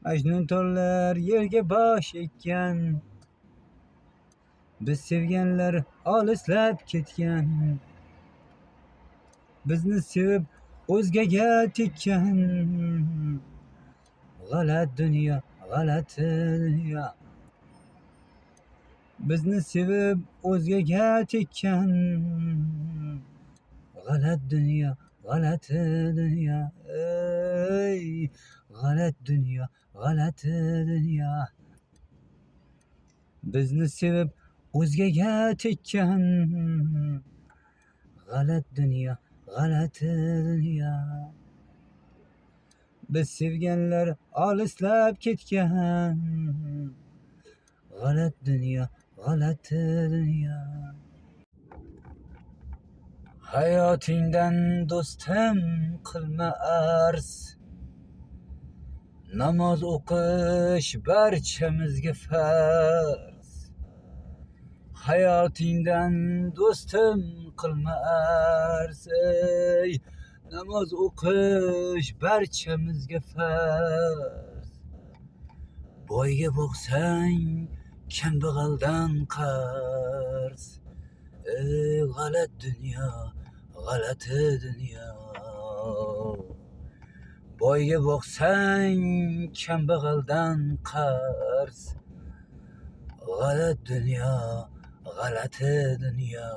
Ajnun tollar yerga bosh ekkan, biz sevganlar olislab ketgan, bizni sevib o'zgaga tekkan. G'alat dunyo, g'alati dunyo, bizni sevib o'zgaga tekkan. G'alat dunyo, g'alati dunyo, ey g'alat dunyo, g'alati dunyo, bizni sevib o'zgaga tekkan. G'alat dunyo, g'alati dunyo, biz sevganlar olislab ketgan. G'alat dunyo, g'alati dunyo. Hayotingdan do'stim qilma arz, namoz o'qish barchamizga farz. Hayotingdan do'stim qilma arz, ey namoz o'qish barchamizga farz. Boyga boqsang kambag'aldan qarz, ey g'alat dunyo, g'alati dunyo. Boyga boqsang kambag'aldan qarz, g'alat dunyo, g'alati dunyo.